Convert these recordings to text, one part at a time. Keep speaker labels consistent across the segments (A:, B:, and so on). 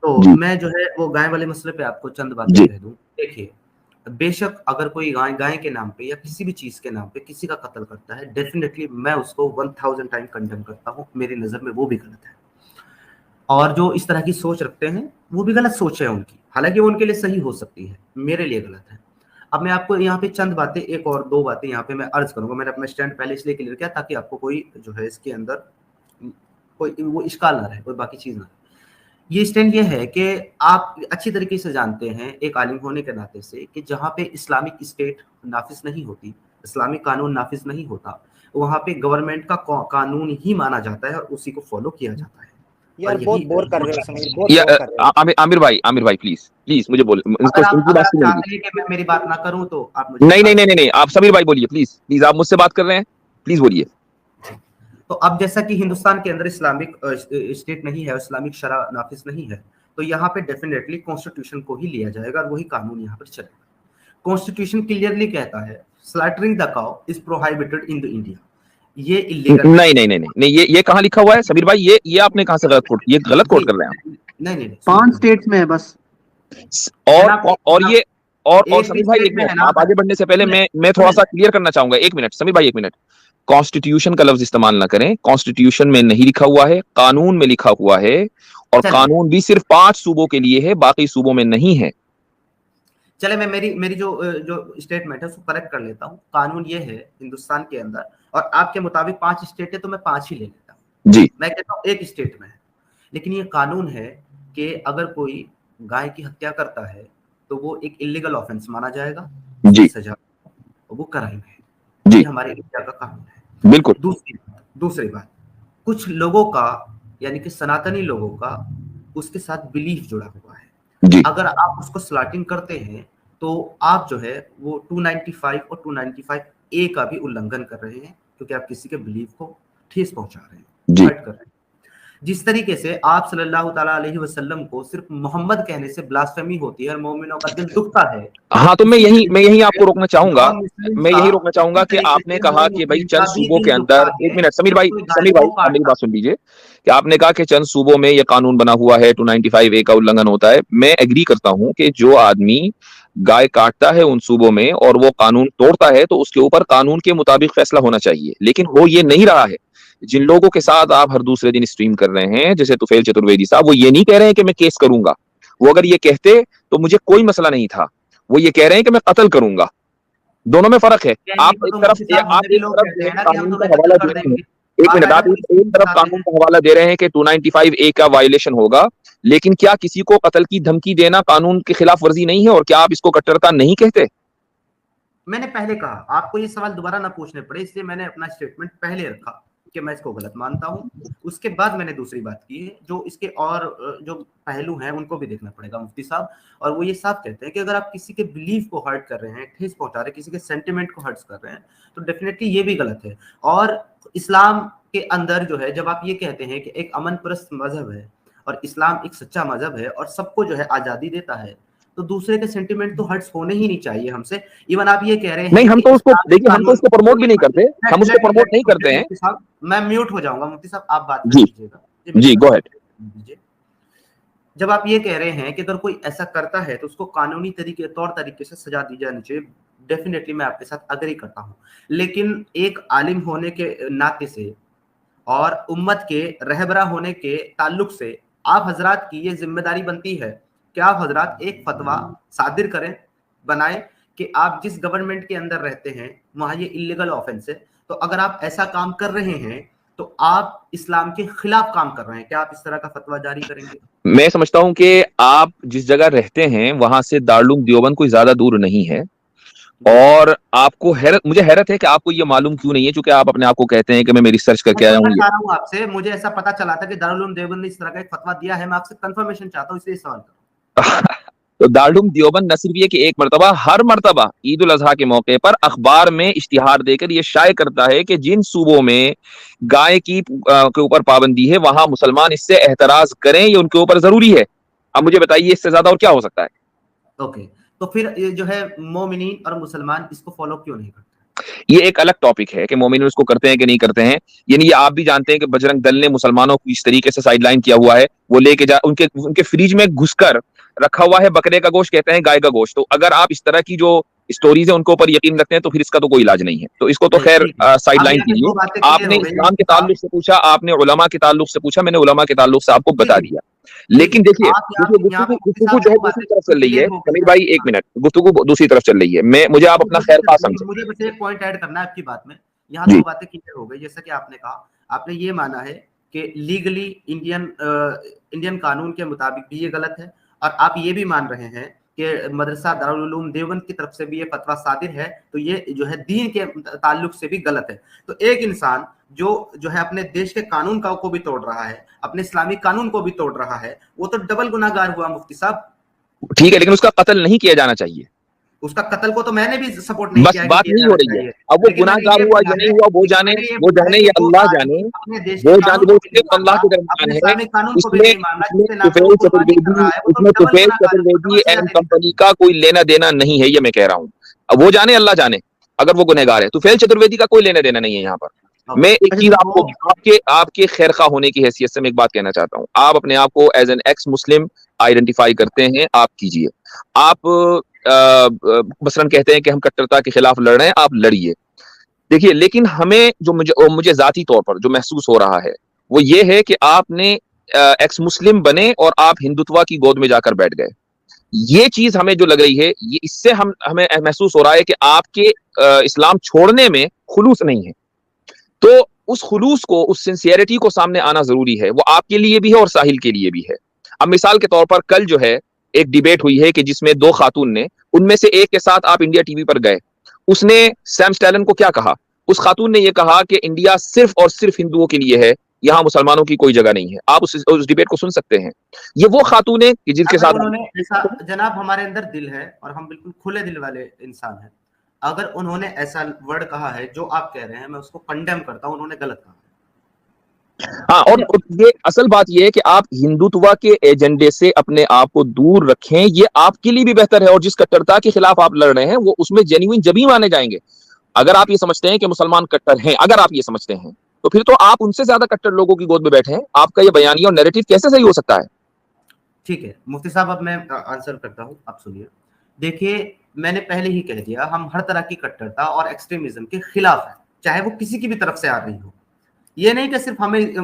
A: तो मैं जो है वो गाय वाले मसले पे आपको चंद बातें कह दूं। देखिए, बेशक अगर कोई गाय के नाम पे या किसी भी चीज के नाम पे किसी का कत्ल करता है, डेफिनेटली मैं उसको 1000 टाइम कंडेम करता हूँ। मेरी नजर में वो भी गलत है, और जो इस तरह की सोच रखते हैं वो भी गलत सोच है उनकी, हालांकि वो उनके लिए सही हो सकती है, मेरे लिए गलत है। अब मैं आपको यहाँ पे चंद बातें, एक और दो बातें यहाँ पे मैं अर्ज करूंगा। मैंने अपना स्टैंड पहले इसलिए क्लियर किया ताकि आपको कोई जो है इसके अंदर कोई वो इश्काल ना रहे, कोई बाकी चीज ना रहे। ये स्टैंड ये है कि आप अच्छी तरीके से जानते हैं एक आलिम होने के नाते से कि जहाँ पे इस्लामिक स्टेट नाफिज नहीं होती, इस्लामिक कानून नाफिज नहीं होता, वहाँ पे गवर्नमेंट का कानून ही माना जाता है और उसी को फॉलो किया जाता है।
B: यार बहुत बोर कर रहे हो समीर, बहुत बोर कर रहे हो।
C: आमिर भाई प्लीज मुझे बोल,
A: अगर आप चाहते हैं कि मैं मेरी बात ना करूं तो आप मुझे
C: नहीं, आप समीर भाई बोलिए प्लीज, आप मुझसे बात कर रहे हैं, प्लीज बोलिए।
A: तो अब जैसा कि हिंदुस्तान के अंदर इस्लामिक स्टेट नहीं है, इस्लामिक शरा नाफिज नहीं है, तो यहाँ पे डेफिनेटली कॉन्स्टिट्यूशन को ही लिया जाएगा और वही कानून यहाँ पर चलेगा। कॉन्स्टिट्यूशन क्लियरली कहता है slaughtering the cow is prohibited in the India. ये इलीगल
C: नहीं, ये कहाँ लिखा हुआ है समीर भाई? ये आपने कहाँ से गलत कोट, ये गलत कोट कर रहे हैं।
A: नहीं
D: 5 स्टेट्स में है बस।
C: और समीर भाई एक मिनट, आप आगे बढ़ने से पहले मैं थोड़ा सा क्लियर करना चाहूंगा। एक मिनट समीर भाई, एक मिनट। कॉन्स्टिट्यूशन का लफ्ज इस्तेमाल ना करें, कॉन्स्टिट्यूशन में नहीं लिखा हुआ है, कानून में लिखा हुआ है, और कानून भी सिर्फ 5 सूबों के लिए है, बाकी सूबों में नहीं है।
A: चले मैं मेरी जो स्टेटमेंट है उसको करेक्ट कर लेता हूँ। कानून ये है हिंदुस्तान के अंदर, और आपके मुताबिक 5 स्टेट है तो मैं 5 ही ले लेता हूँ
C: जी।
A: मैं कहता हूँ 1 स्टेट में है, लेकिन ये कानून है कि अगर कोई गाय की हत्या करता है तो वो एक इलीगल ऑफेंस माना जाएगा
C: जी,
A: सजा, वो क्राइम है
C: जी,
A: ये हमारे इंडिया का कानून है।
C: बिल्कुल।
A: दूसरी बात, कुछ लोगों का यानी कि सनातनी लोगों का उसके साथ बिलीफ जुड़ा हुआ है
C: जी।
A: अगर आप उसको स्लॉटिंग करते हैं तो आप जो है वो 295 और 295A का भी उल्लंघन कर रहे हैं, क्योंकि आप किसी के बिलीफ को ठेस पहुंचा रहे हैं, हर्ट कर रहे हैं। जिस तरीके से आप सल्लल्लाहु ताला अलैहि वसल्लम को सिर्फ मोहम्मद कहने से ब्लास्फेमी होती है और मोमिनों का दिल दुखता है।
C: हाँ, तो मैं यही आपको रोकना चाहूंगा। मैं यही रोकना चाहूंगा कि आपने कहा कि भाई चंद सूबों के अंदर, एक मिनट समीर भाई मेरी बात सुन लीजिए, कि आपने कहा कि चंद सूबों में यह कानून बना हुआ है, 295A का उल्लंघन होता है। मैं एग्री करता हूं कि जो आदमी गाय काटता है उन सूबों में और वो कानून तोड़ता है तो उसके ऊपर कानून के मुताबिक फैसला होना चाहिए, लेकिन हो ये नहीं रहा है। जिन लोगों के साथ आप हर दूसरे दिन स्ट्रीम कर रहे हैं, जैसे तुफैल चतुर्वेदी साहब, वो ये नहीं कह रहे हैं कि मैं केस करूंगा। वो अगर ये कहते तो मुझे कोई मसला नहीं था, वो ये कह रहे हैं कि मैं कत्ल करूंगा। दोनों में फर्क है। आप एक तरफ कानून का हवाला दे रहे हैं, एक मिनट, आप एक तरफ कानून का हवाला दे रहे हैं कि 295A का वायलेशन होगा, लेकिन क्या किसी को कत्ल की धमकी देना कानून के खिलाफ वर्जी नहीं है? और क्या आप इसको कट्टरता नहीं कहते?
A: मैंने पहले कहा, आपको ये सवाल दोबारा ना पूछने पड़े, इसलिए मैंने अपना स्टेटमेंट पहले रखा कि मैं इसको गलत मानता हूं। उसके बाद मैंने दूसरी बात की है, जो इसके और जो पहलू हैं उनको भी देखना पड़ेगा मुफ्ती साहब, और वो ये साफ कहते हैं कि अगर आप किसी के बिलीफ को हर्ट कर रहे हैं, ठेस पहुंचा रहे हैं, किसी के सेंटिमेंट को हर्ट कर रहे हैं, तो डेफिनेटली ये भी गलत है। और इस्लाम के अंदर जो है, जब आप ये कहते हैं कि एक अमन परस्त मजहब है और इस्लाम एक सच्चा मजहब है और सबको जो है आजादी देता है, तो दूसरे के सेंटिमेंट तो हर्ट्स होने ही नहीं चाहिए हमसे। इवन आप ये कह रहे हैं
C: नहीं, हम तो उसको देखिए, हम तो उसको प्रमोट भी नहीं करते, हम उसको प्रमोट नहीं करते हैं।
A: मैं म्यूट हो जाऊंगा मुफ्ती साहब, आप बात
C: कीजिएगा जी, गो अहेड।
A: जब आप ये कह रहे हैं कि अगर कोई ऐसा करता है तो उसको कानूनी तौर तरीके से सजा दी जानी चाहिए, डेफिनेटली मैं आपके साथ अग्री करता हूं, लेकिन एक आलिम होने के नाते से और उम्मत के रहबरा होने के ताल्लुक से आप हजरात की ये जिम्मेदारी बनती है कि आप हजरात एक फतवा सादिर करें, बनाए कि आप जिस गवर्नमेंट के अंदर रहते हैं वहां ये इलीगल ऑफेंस है, तो अगर आप ऐसा काम कर रहे हैं तो आप इस्लाम के खिलाफ काम कर रहे हैं। क्या आप इस तरह का फतवा जारी करेंगे?
C: मैं समझता हूं कि आप जिस जगह रहते हैं वहां से दारुल देवबंद कोई ज्यादा दूर नहीं है, और आपको मुझे हैरत है कि आपको ये मालूम क्यों नहीं है, क्योंकि आप अपने आप को कहते हैं कि मैं रिसर्च करके आया हूं।
A: आपसे मुझे ऐसा पता चला था कि दारुल देवबंद ने इस तरह का एक फतवा दिया है, मैं आपसे कंफर्मेशन चाहता हूं, इसलिए सवाल
C: तो दारुल देवबंद न सिर्फ ये कि एक मरतबा, हर मरतबा ईद उल अजहा के मौके पर अखबार में इश्तिहार देकर ये शाये करता है कि जिन सूबों में गाय की के ऊपर पाबंदी है वहां मुसलमान इससे एहतराज करें, ये उनके ऊपर जरूरी है। अब मुझे बताइए इससे ज्यादा और क्या हो सकता है?
A: ओके, तो फिर जो है मोमिनीन और मुसलमान इसको फॉलो क्यों नहीं करते?
C: ये एक अलग टॉपिक है कि मोमिन उसको करते हैं कि नहीं करते हैं। यानी ये आप भी जानते हैं कि बजरंग दल ने मुसलमानों को इस तरीके से साइडलाइन किया हुआ है, वो लेके जा उनके उनके फ्रिज में घुसकर रखा हुआ है बकरे का गोश्त, कहते हैं गाय का गोश्त। तो अगर आप इस तरह की जो स्टोरीज है उनको ऊपर यकीन रखते हैं तो फिर इसका तो कोई इलाज नहीं है। तो इसको तो खैर साइडलाइन कीजिए। आपने इस्लाम के ताल्लुक से पूछा, आपने उलमा के ताल्लुक से पूछा, मैंने उलमा के ताल्लुक से आपको बता दिया। लेकिन देखिए गुफ्तगू जो है दूसरी तरफ चल रही है। समीर भाई एक मिनट, गुफ्तगू दूसरी तरफ चल रही है। मुझे आप अपना खैर खा समझे।
A: मुझे बस एक पॉइंट ऐड करना है आपकी बात में। यहाँ दो बातें क्लियर हो गई। जैसा कि आपने कहा, आपने ये माना है कि लीगली इंडियन कानून के मुताबिक भी ये गलत है, और आप ये भी मान रहे हैं कि मदरसा दारुल उलूम देवबंद की तरफ से भी ये फतवा सादिर है, तो ये जो है दीन के ताल्लुक से भी गलत है। तो एक इंसान जो है अपने देश के कानून को भी तोड़ रहा है, अपने इस्लामिक कानून को भी तोड़ रहा है, वो तो डबल गुनाहगार हुआ मुफ्ती साहब।
C: ठीक है, लेकिन उसका कत्ल नहीं किया जाना चाहिए।
A: उसका कत्ल को तो मैंने भी सपोर्ट नहीं किया।
C: बस बात नहीं हो रही है। अब वो गुनाहगार हुआ या नहीं हुआ वो जाने या अल्लाह जाने, वो जाने, वो सिर्फ अल्लाह के दरमियान है। इसमें तुफैल चतुर्वेदी एंड कंपनी का कोई लेना देना नहीं है, ये मैं कह रहा हूँ। अब वो जाने अल्लाह जाने, अगर वो गुनहगार है। तुफैल चतुर्वेदी का कोई लेना देना नहीं है यहाँ पर। मैं एक चीज आपको आपके खैरखा होने की हैसियत से मैं एक बात कहना चाहता हूँ। आप अपने आप को as an ex Muslim identify करते हैं, आप कीजिए। आप मसलन कहते हैं कि हम कट्टरता के खिलाफ लड़ रहे हैं, आप लड़िए। देखिए, लेकिन हमें जो मुझे जाती तौर पर जो महसूस हो रहा है वो ये है कि आपने एक्स मुस्लिम बने और आप हिंदुत्व की गोद में जाकर बैठ गए। ये चीज हमें जो लग रही है, ये इससे हमें महसूस हो रहा है कि आपके इस्लाम छोड़ने में खुलूस नहीं है। तो उस खुलूस को, उस सिंसियरिटी को सामने आना जरूरी है। वो आपके लिए भी है और साहिल के लिए भी है। अब मिसाल के तौर पर कल जो है एक डिबेट हुई है कि जिसमें दो खातून ने, उनमें से एक के साथ आप इंडिया टीवी पर गए, उसने सैम स्टैलन को क्या कहा? उस खातून ने यह कहा कि इंडिया सिर्फ और सिर्फ हिंदुओं के लिए है, यहां मुसलमानों की कोई जगह नहीं है। आप उस डिबेट को सुन सकते हैं। ये वो खातून है कि जिनके साथ
A: उन्होंने जनाब, हमारे अंदर दिल है और हम बिल्कुल खुले दिल वाले इंसान हैं। अगर उन्होंने ऐसा वर्ड कहा है जो आप कह रहे हैं, मैं उसको कंडेम करता हूं। उन्होंने गलत कहा।
C: हाँ, और ये असल बात ये है कि आप हिंदुत्व के एजेंडे से अपने आप को दूर रखें, ये आपके लिए भी बेहतर है। और जिस कट्टरता के खिलाफ आप लड़ रहे हैं वो उसमें जेन्युइन जभी माने जाएंगे। अगर आप ये समझते हैं कि मुसलमान कट्टर हैं, अगर आप ये समझते हैं, तो फिर तो आप उनसे ज्यादा कट्टर लोगों की गोद में बैठे हैं। आपका ये बयानिया और नैरेटिव कैसे सही हो सकता है?
A: ठीक है मुफ्ती साहब, अब मैं आंसर करता हूं, आप सुनिए। देखिए, मैंने पहले ही कह दिया, हम हर तरह की कट्टरता और एक्सट्रीमिज्म के खिलाफ है, चाहे वो किसी की भी तरफ से आ रही हो। ये नहीं कि सिर्फ हमें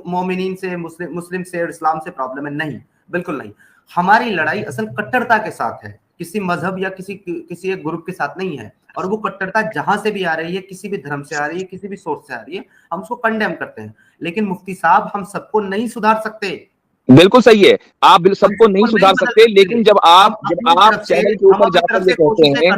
A: मोमिनीन से, मुस्लिम से और इस्लाम से प्रॉब्लम है, नहीं, बिल्कुल नहीं। हमारी लड़ाई असल कट्टरता के साथ है, किसी मजहब या किसी एक ग्रुप के साथ नहीं है। और वो कट्टरता जहां से भी आ रही है, किसी भी धर्म से आ रही है, किसी भी सोच से आ रही है, हम उसको कंडेम करते हैं। लेकिन मुफ्ती साहब, हम सबको नहीं सुधार सकते।
C: बिल्कुल सही है, आप सबको नहीं सुधार सकते। लेकिन जब आप चैनल के ऊपर जाकर ये कहते हैं,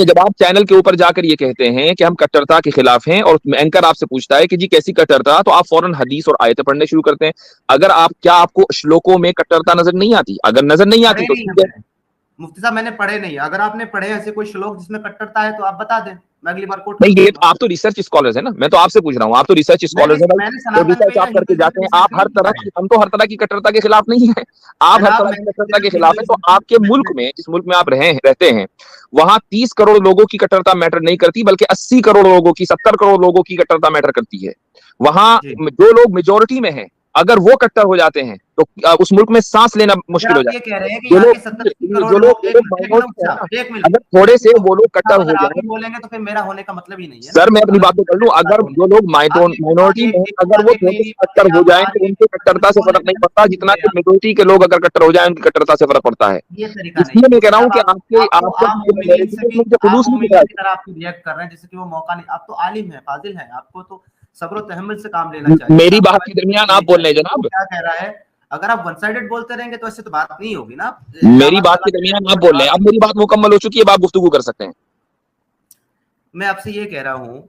C: जब आप चैनल के ऊपर जाकर ये कहते हैं कि हम कट्टरता के खिलाफ हैं, और एंकर आपसे पूछता है कि जी कैसी कट्टरता, तो आप फौरन हदीस और आयतें पढ़ने शुरू करते हैं। अगर आपको श्लोकों में कट्टरता नजर नहीं आती? अगर नजर नहीं आती तो
A: मुफ्ती साहब, मैंने पढ़े नहीं। अगर आपने पढ़े ऐसे कोई श्लोक जिसमें कट्टरता है तो आप बता दें, मैं अगली बार कोट
C: नहीं। ये आप तो रिसर्च स्कॉलर्स है ना, मैं तो आपसे पूछ रहा हूँ, आप तो रिसर्च स्कॉलर्स है भाई, तो रिसर्च आप करके जाते हैं। आप हर तरह की, हम तो हर तरह की कट्टरता के खिलाफ नहीं है, आप हर तरह की कट्टरता के खिलाफ है। तो आपके मुल्क में, जिस मुल्क में आप रहते हैं, वहां 30 करोड़ लोगों की कट्टरता मैटर नहीं करती, बल्कि 80 करोड़ लोगों की, 70 करोड़ लोगों की कट्टरता मैटर करती है। वहां जो लोग मेजोरिटी में हैं, अगर वो कट्टर हो जाते हैं तो उस मुल्क में सांस लेना मुश्किल हो जाता है। जो लोग अगर थोड़े से वो लोग कट्टर हो जाए,
A: बोलेंगे तो फिर मेरा होने का मतलब ही नहीं है।
C: सर मैं अपनी बात कर लूं, अगर जो लोग माइनॉरिटी में, अगर वो थोड़े से कट्टर हो जाए तो उनके कट्टरता से फर्क नहीं पड़ता, जितना कि मेजोरिटी के लोग अगर कट्टर हो जाए उनकी कट्टरता से फर्क पड़ता है। इसलिए मैं कह रहा हूँ कि
A: रिएक्ट कर रहे हैं जैसे कि वो मौका नहीं। आप तो आलिम है, फाजिल है, आपको तो सब्र और तहम्मुल से काम लेना चाहिए।
C: मेरी बात के दरमियान आप बोल रहे हैं जनाब,
A: क्या कह रहा है? अगर आप वन साइडेड बोलते रहेंगे तो ऐसे तो बात नहीं होगी ना।
C: मेरी बात के दरमियान आप बोल रहे हैं, अब मेरी बात मुकम्मल हो चुकी है, आप गुफ्तगू कर सकते हैं।
A: मैं आपसे ये कह रहा हूँ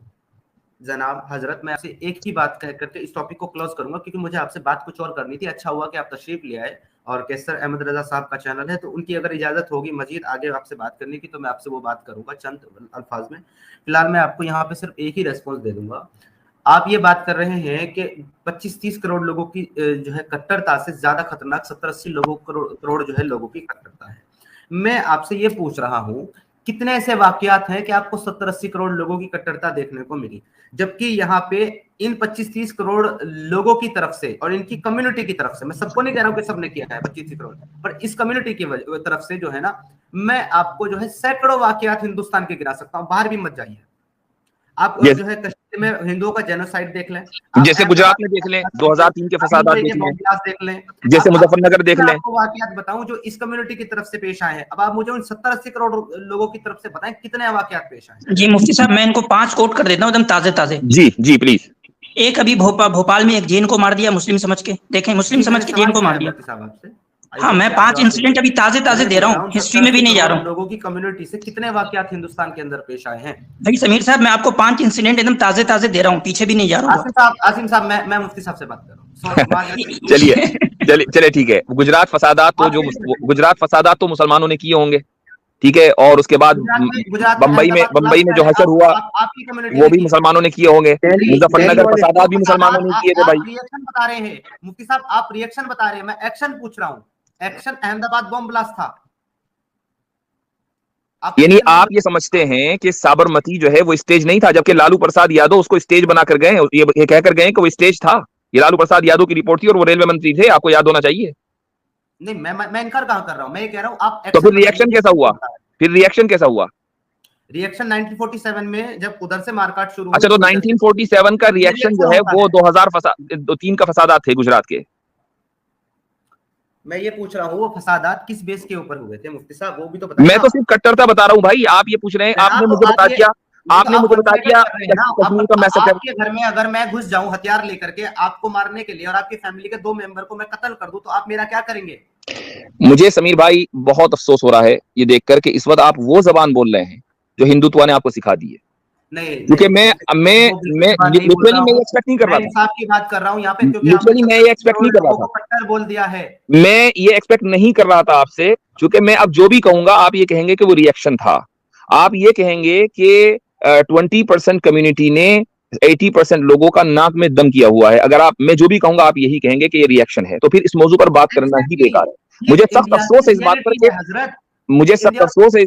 A: जनाब हजरत, मैं आपसे एक ही बात कह करके इस टॉपिक को क्लोज करूंगा, क्योंकि मुझे आपसे बात कुछ और करनी थी। अच्छा हुआ कि आप तशरीफ ले आए, और कैसर अहमद रजा साहब का चैनल है, तो उनकी अगर इजाजत होगी मजीद आगे आपसे बात करने की, तो मैं आपसे वो बात करूंगा चंद अल्फाज में। फिलहाल मैं आपको यहाँ पे सिर्फ एक ही रेस्पॉन्स दे दूंगा। आप ये बात कर रहे हैं कि 25-30 करोड़ लोगों की जो है कट्टरता से ज्यादा खतरनाक 70-80 करोड़ जो है लोगों की कट्टरता है। मैं आपसे ये पूछ रहा हूं कितने ऐसे वाकयात हैं कि आपको 70-80 करोड़ लोगों की कट्टरता देखने को मिली, जबकि यहाँ पे इन 25-30 करोड़ लोगों की तरफ से और इनकी कम्युनिटी की तरफ से, मैं सबको नहीं कह रहा हूँ कि सबने किया है 25-30 करोड़, पर इस कम्युनिटी की तरफ से जो है ना, मैं आपको जो है सैकड़ों वाकयात हिंदुस्तान के गिरा सकता हूँ। बाहर भी मत जाइए आप, जो है कश्मीर में हिंदुओं का जेनोसाइड देख लें,
C: जैसे गुजरात में देख लें, 2003 के फसादात
A: देख लें,
C: जैसे मुजफ्फरनगर देख लें।
A: आपको वाकयात बताऊं जो इस कम्युनिटी की तरफ से पेश आए हैं। अब आप मुझे उन 70-80 करोड़ लोगों की तरफ से बताएं कितने वाकयात पेश आए।
D: जी मुफ्ती साहब, मैं इनको 5 कोट कर देता हूँ एकदम ताजे ताजे।
C: जी जी प्लीज।
D: एक अभी भोपाल में एक जैन को मार दिया मुस्लिम समझ के, देखें मुस्लिम समझ के जैन को मार दिया। हाँ, मैं 5 इंसिडेंट अभी ताजे ताजे दे रहा हूँ, हिस्ट्री में भी नहीं जा रहा हूँ।
A: लोगों की कम्युनिटी से कितने वाकयात हिंदुस्तान के अंदर पेश आए हैं।
D: भाई समीर साहब, मैं आपको 5 इंसिडेंट एकदम ताजे ताजे दे रहा हूँ, पीछे भी नहीं जा रहा हूँ।
A: आसिम साहब, मैं मुफ्ती साहब से बात कर रहा हूँ।
C: चलिए ठीक है। गुजरात फसादात तो मुसलमानों ने किए होंगे, ठीक है, और उसके बाद बंबई में जो हशर हुआ वो भी मुसलमानों ने किए होंगे। मुजफ्फरनगर फसादात भी मुसलमानों ने किए थे भाई।
A: रिएक्शन बता रहे हैं मुफ्ती साहब, आप रिएक्शन बता रहे हैं, मैं एक्शन पूछ रहा हूँ। एक्शन अहमदाबाद बॉम्ब ब्लास्ट था।
C: यानी आप ये समझते हैं कि साबरमती जो है वो स्टेज नहीं था, जबकि लालू प्रसाद यादव उसको स्टेज बनाकर गए, ये कहकर गए कि वो स्टेज था। ये लालू प्रसाद यादव की रिपोर्ट थी और वो रेलवे मंत्री थे, आपको याद होना चाहिए।
A: नहीं, मैं इनकार कहां कर रहा हूं, मैं ये कह रहा हूं आप
C: तो फिर रिएक्शन कैसा हुआ?
A: रिएक्शन 1947 में जब उधर से मारकाट शुरू हुई।
C: अच्छा, तो 1947 का रिएक्शन जो है वो 2003 का फसादात थे गुजरात के।
A: मैं ये पूछ रहा हूँ वो फसादात किस बेस के ऊपर हुए थे मुफ्ती साहब, वो भी तो बताइए।
C: मैं तो सिर्फ कट्टरता बता रहा हूँ भाई, आप ये पूछ रहे हैं। आपने मुझे बता दिया कश्मीर का मैसेज।
A: आपके घर में अगर मैं घुस जाऊं हथियार लेकर के आपको मारने के लिए और आपकी फैमिली के 2 मेंबर को मैं कत्ल कर दूं, तो आप मेरा क्या करेंगे?
C: मुझे समीर भाई बहुत अफसोस हो रहा है ये देखकर कि इस वक्त आप वो जबान बोल रहे हैं जो हिंदुत्व ने आपको सिखा दी है।
A: नहीं,
C: क्योंकि मैं लिटरली मैं एक्सपेक्ट नहीं कर रहा था।
A: इंसाफ की बात कर रहा हूं यहाँ पे, क्योंकि
C: लिटरली मैं ये एक्सपेक्ट नहीं कर रहा था।
A: पट्टर बोल दिया है।
C: मैं ये एक्सपेक्ट नहीं कर रहा था आपसे, क्योंकि मैं अब जो भी कहूंगा आप ये कहेंगे कि वो रिएक्शन था। आप ये कहेंगे कि 20% कम्युनिटी ने 80% लोगों का नाक में दम किया हुआ है। अगर आप, मैं जो भी कहूंगा आप यही कहेंगे कि ये रिएक्शन है, तो फिर इस मौजू पर बात करना ही बेकार है। मुझे सख्त अफसोस है इस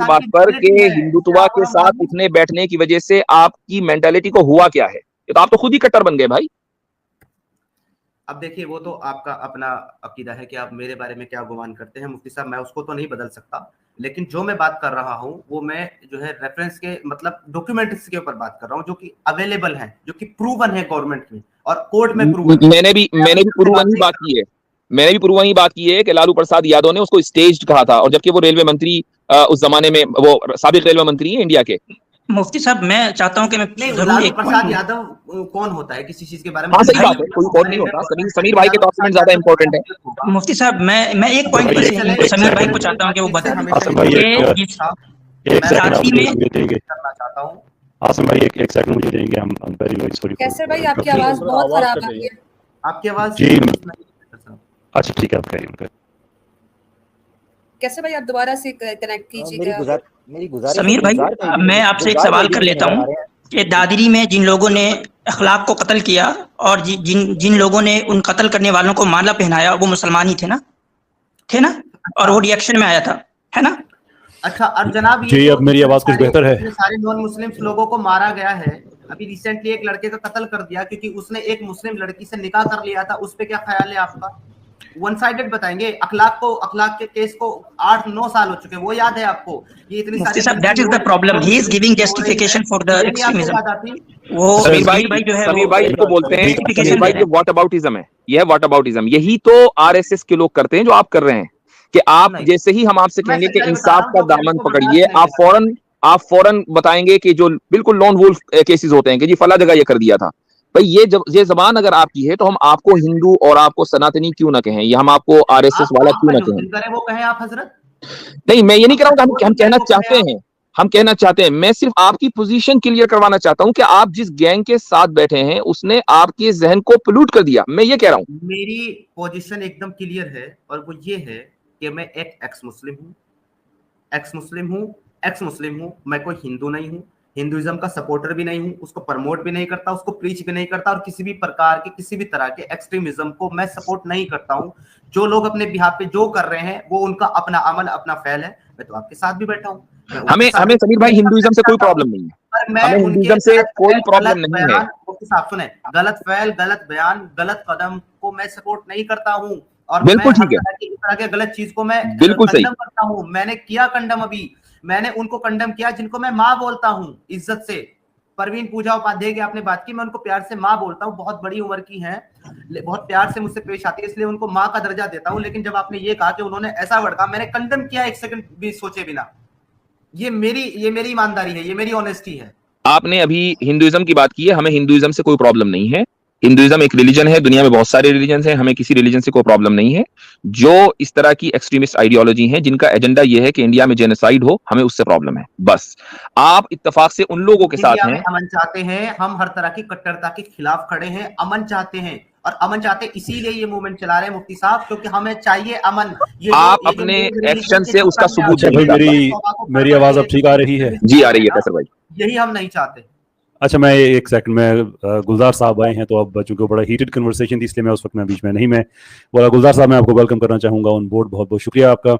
C: बात पर कि हिंदुत्व के साथ उठने बैठने की वजह से आपकी मेंटालिटी को हुआ क्या है। ये तो आप तो खुद ही कट्टर बन गए भाई।
A: अब देखिए, वो तो आपका अपना अकीदा है कि आप मेरे बारे में क्या गुमान करते हैं मुफ्ती साहब, मैं उसको तो नहीं बदल सकता। लेकिन जो मैं बात कर रहा हूं वो मैं जो है रेफरेंस के मतलब डॉक्यूमेंट्स के ऊपर बात कर रहा हूं, जो कि अवेलेबल हैं, जो कि प्रूवन है गवर्नमेंट में और कोर्ट में प्रूवन।
C: मैंने भी प्रूवन ही बात की है। मैंने भी प्रूवन ही बात की है कि लालू प्रसाद यादव ने उसको स्टेज्ड कहा था, और जबकि वो रेलवे मंत्री उस जमाने में वो साबिक रेलवे मंत्री है इंडिया के।
D: मुफ्ती साहब, मैं चाहता हूं कि मैं
A: लालू प्रसाद यादव कौन होता है किसी चीज के बारे में?
C: हाँ, सही बात है, कोई और नहीं होता। समीर भाई के डॉक्यूमेंट ज्यादा इंपॉर्टेंट है।
D: मुफ्ती साहब, मैं एक पॉइंट पर समीर भाई को चाहता हूं कि वो बताएं।
E: आसिम भाई एक सेकंड मुझे देंगे, हम वेरी वेरी सॉरी।
F: कैसर भाई, आपकी आवाज बहुत खराब आ रही है।
A: आपकी आवाज
E: जी, अच्छा ठीक है, आप कहिए।
F: कैसर भाई, आप दोबारा से कनेक्ट कीजिएगा।
D: समीर भाई, मैं आपसे एक सवाल कर लेता हूँ कि दादरी में जिन लोगों ने अखलाक को कत्ल किया और जिन लोगों ने उन कत्ल करने वालों को माला पहनाया, वो मुसलमान ही थे ना? और वो रिएक्शन में आया था, है ना?
A: अच्छा, और जनाब
E: जी, अब मेरी आवाज कुछ बेहतर है?
A: सारे नॉन मुस्लिम लोगों को मारा गया है। अभी रिसेंटली एक लड़के का कत्ल कर दिया क्योंकि उसने एक मुस्लिम लड़की से निकाह कर लिया था। उस पे क्या ख्याल है आपका? वन साइडेड बताएंगे। अखलाक के केस को 8-9 साल हो चुके, वो याद है आपको? ये इतनी सारी
D: that is the problem, he is giving justification for the extremism. वो
C: समीर भाई जो है, समीर भाई इसको बोलते हैं, समीर भाई जो व्हाट अबाउटिज्म है, यह व्हाट अबाउटिज्म, यही तो आरएसएस के लोग करते हैं जो आप कर रहे हैं। कि आप जैसे ही हम आपसे कहेंगे कि इंसाफ का दामन पकड़िए, आप फौरन बताएंगे कि जो बिल्कुल लॉन वुल्फ केसेस होते हैं कि जी फला जगह ये कर दिया था। भाई ये जबान अगर आपकी है तो हम आपको हिंदू और आपको सनातनी क्यों ना कहें, या हम आपको आरएसएस वाला क्यों ना कहें?
A: वो कहें आप हजरत।
C: नहीं, मैं ये नहीं कह रहा हूं कि हम कहना चाहते हैं, मैं सिर्फ आपकी पोजीशन क्लियर करवाना चाहता हूं कि आप जिस गैंग के साथ बैठे हैं उसने आपके जहन को पोल्यूट कर दिया। मैं ये कह रहा हूं,
A: मेरी पोजीशन एकदम क्लियर है और वो ये है कि मैं एक एक्स मुस्लिम हूं, मैं कोई हिंदू नहीं हूं। हिंदुइज्म का सपोर्टर भी नहीं हूं, उसको प्रमोट भी नहीं करता, उसको प्रीच भी नहीं करता, और किसी भी प्रकार के किसी भी तरह के एक्सट्रीमिज्म को मैं सपोर्ट नहीं करता हूं। जो लोग अपने बिहाफ पे जो कर रहे हैं वो उनका अपना अमल, अपना फैल है। मैं तो आपके साथ भी बैठा हूं।
C: हमें समीर भाई हिंदुइज्म से कोई प्रॉब्लम नहीं है, हमें हिंदुइज्म से कोई प्रॉब्लम नहीं है।
A: साहब सुने, गलत फैल, गलत बयान, गलत कदम को मैं सपोर्ट नहीं करता हूं, और
C: बिल्कुल ठीक है,
A: इस तरह के गलत चीज को मैं
C: बिल्कुल सही
A: करता हूं। मैंने किया कंडम, अभी मैंने उनको कंडम किया जिनको मैं माँ बोलता हूं इज्जत से। परवीन पूजा उपाध्याय की आपने बात की, मैं उनको प्यार से माँ बोलता हूँ, बहुत बड़ी उम्र की हैं, बहुत प्यार से मुझसे पेश आती है, इसलिए उनको माँ का दर्जा देता हूँ। लेकिन जब आपने ये कहा कि उन्होंने ऐसा वर्ड कहा, मैंने कंडम किया एक सेकंड भी सोचे बिना। ये मेरी ईमानदारी है, ये मेरी ऑनेस्टी है।
C: आपने अभी हिंदुइज्म की बात की है, हमें हिंदुइज्म से कोई प्रॉब्लम नहीं है। हिंदुइज्म एक रिलीजन है, दुनिया में बहुत सारे रिलीजन हैं, हमें किसी रिलीजन से कोई प्रॉब्लम नहीं है। जो इस तरह की एक्सट्रीमिस्ट आइडियोलॉजी है जिनका एजेंडा यह है कि इंडिया में जेनोसाइड हो, हमें उससे प्रॉब्लम है। बस आप इत्तेफाक से उन लोगों के साथ हैं,
A: अमन चाहते हैं, हम हर तरह की कट्टरता के खिलाफ खड़े हैं, अमन चाहते हैं, और अमन चाहते इसीलिए ये मूवमेंट चला रहे हैं मुफ्ती साहब, क्योंकि हमें चाहिए अमन।
C: आप अपने एक्शन से उसका सबूत
E: दीजिए। मेरी आवाज अब ठीक आ रही है?
C: जी आ रही है कैसर भाई।
A: यही हम नहीं चाहते।
E: अच्छा, मैं एक सेकंड में, गुलजार साहब आए हैं तो अब चूंकि बड़ा हीटेड कन्वर्सेशन थी इसलिए मैं उस वक्त में बीच में नहीं, मैं बोला गुलजार साहब मैं आपको वेलकम करना चाहूंगा ऑन बोर्ड, बहुत बहुत शुक्रिया आपका।